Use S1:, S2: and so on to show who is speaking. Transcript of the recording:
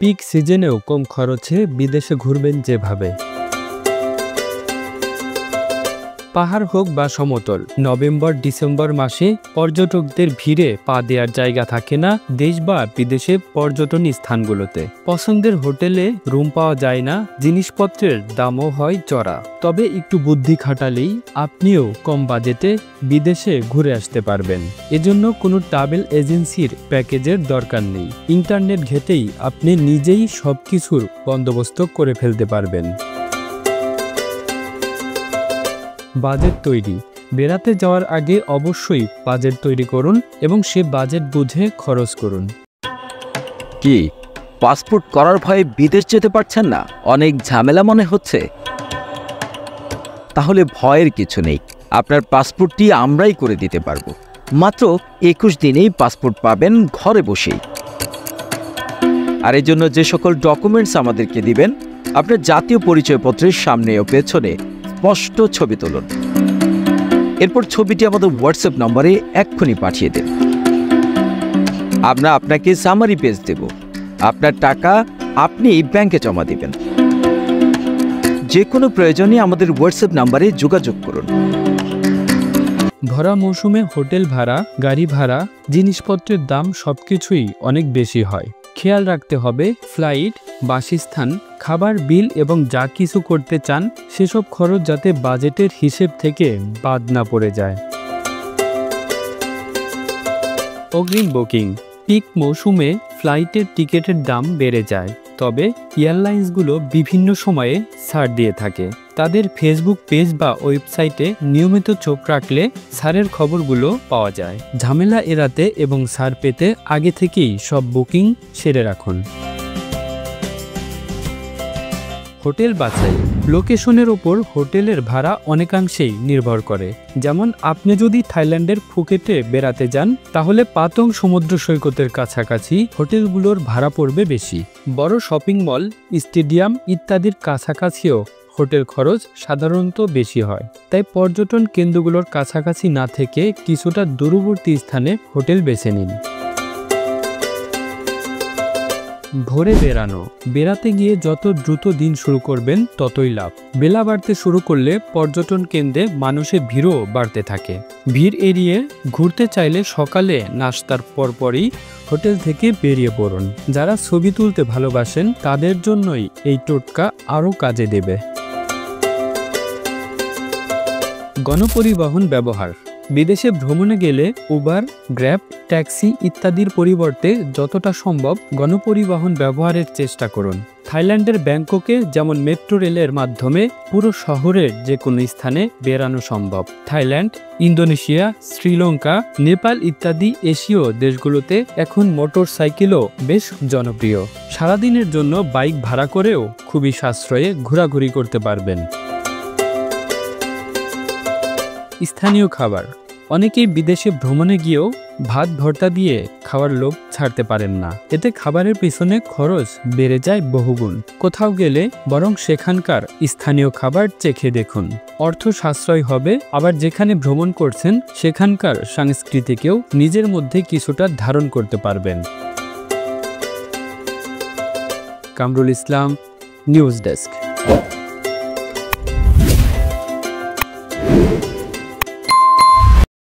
S1: Pick সিজনেও কম খরচে বিদেশে ঘুরবেন যেভাবে। পাহাড় হোক বা সমতল, নভেম্বর-ডিসেম্বর মাসে পর্যটকদের ভিড়ে পা দেওয়ার জায়গা থাকে না দেশ বা বিদেশে পর্যটন স্থানগুলোতে। পছন্দের হোটেলে রুম পাওয়া যায় না, জিনিসপত্রের দামও হয় চড়া। তবে একটু বুদ্ধি খাটালেই আপনিও কম বাজেটে বিদেশে ঘুরে আসতে পারবেন। এজন্য কোনো ট্রাভেল এজেন্সির প্যাকেজের দরকার নেই। ইন্টারনেট ঘেঁটেই আপনি নিজেই সবকিছুর বন্দোবস্ত করে ফেলতে পারবেন। বাজেট তৈরি। বেড়াতে যাওয়ার আগে অবশ্যই বাজেট তৈরি করুন এবং সে বাজেট বুঝে খরচ করুন।
S2: কি পাসপোর্ট করার ভয়ে বিদেশ যেতে পারছেন না? অনেক ঝামেলা মনে হচ্ছে? তাহলে ভয়ের কিছু নেই, আপনার পাসপোর্টটি আমরাই করে দিতে পারবো। মাত্র 21 দিনেই পাসপোর্ট পাবেন ঘরে বসেই। আর এই জন্য যে সকল ডকুমেন্টস আমাদেরকে দিবেন, আপনার জাতীয় পরিচয়পত্রের সামনে ও পেছনে স্পষ্ট ছবি তুলুন। এরপর ছবিটি আমাদের হোয়াটসঅ্যাপ নম্বরে এক্ষুনি পাঠিয়ে দিন। আমরা আপনাকে সামারি পেজ দেব। আপনার টাকা আপনি ব্যাংকে জমা দিবেন। যে কোনো প্রয়োজনে আমাদের হোয়াটসঅ্যাপ নম্বরে যোগাযোগ করুন।
S1: ভরা মৌসুমে হোটেল ভাড়া, গাড়ি ভাড়া, জিনিসপত্রের দাম সবকিছুই অনেক বেশি হয়। খেয়াল রাখতে হবে ফ্লাইট, বাসস্থান, খাবার বিল এবং যা কিছু করতে চান সেসব খরচ যাতে বাজেটের হিসেব থেকে বাদ না পড়ে যায়। অগ্রিম বুকিং। পিক মৌসুমে ফ্লাইটের টিকিটের দাম বেড়ে যায়, তবে এয়ারলাইন্সগুলো বিভিন্ন সময়ে ছাড় দিয়ে থাকে। তাদের ফেসবুক পেজ বা ওয়েবসাইটে নিয়মিত চোখ রাখলে ছাড়ের খবরগুলো পাওয়া যায়। ঝামেলা এড়াতে এবং ছাড় পেতে আগে থেকেই সব বুকিং সেরে রাখুন। হোটেল বাছাই। লোকেশনের ওপর হোটেলের ভাড়া অনেকাংশেই নির্ভর করে। যেমন আপনি যদি থাইল্যান্ডের ফুকেটে বেড়াতে যান, তাহলে পাতং সমুদ্র সৈকতের কাছাকাছি হোটেলগুলোর ভাড়া পড়বে বেশি। বড় শপিং মল, স্টেডিয়াম ইত্যাদির কাছাকাছিও হোটেল খরচ সাধারণত বেশি হয়। তাই পর্যটন কেন্দ্রগুলোর কাছাকাছি না থেকে কিছুটা দূরবর্তী স্থানে হোটেল বেছে নিন। ভোরে বেড়ানো। বেড়াতে গিয়ে যত দ্রুত দিন শুরু করবেন ততই লাভ। বেলা বাড়তে শুরু করলে পর্যটন কেন্দ্রে মানুষের ভিড়ও বাড়তে থাকে। ভিড় এড়িয়ে ঘুরতে চাইলে সকালে নাস্তার পরপরই হোটেল থেকে বেরিয়ে পড়ুন। যারা ছবি তুলতে ভালোবাসেন তাদের জন্যই এই টোটকা আরও কাজে দেবে। গণপরিবহন ব্যবহার। বিদেশে ভ্রমণে গেলে উবার, গ্র্যাব, ট্যাক্সি ইত্যাদির পরিবর্তে যতটা সম্ভব গণপরিবহন ব্যবহারের চেষ্টা করুন। থাইল্যান্ডের ব্যাংককে যেমন মেট্রো রেলের মাধ্যমে পুরো শহরের যে কোনো স্থানে বেড়ানো সম্ভব। থাইল্যান্ড, ইন্দোনেশিয়া, শ্রীলঙ্কা, নেপাল ইত্যাদি এশীয় দেশগুলোতে এখন মোটর সাইকেলও বেশ জনপ্রিয়। সারাদিনের জন্য বাইক ভাড়া করেও খুবই সাশ্রয়ে ঘোরাঘুরি করতে পারবেন। স্থানীয় খাবার। অনেকেই বিদেশে ভ্রমণে গিয়েও ভাত ভর্তা দিয়ে খাওয়ার লোভ ছাড়তে পারেন না। এতে খাবারের পিছনে খরচ বেড়ে যায় বহুগুণ। কোথাও গেলে বরং সেখানকার স্থানীয় খাবার চেখে দেখুন। অর্থ সাশ্রয় হবে, আবার যেখানে ভ্রমণ করছেন সেখানকার সংস্কৃতিকেও নিজের মধ্যে কিছুটা ধারণ করতে পারবেন। Kamrul Islam, news desk.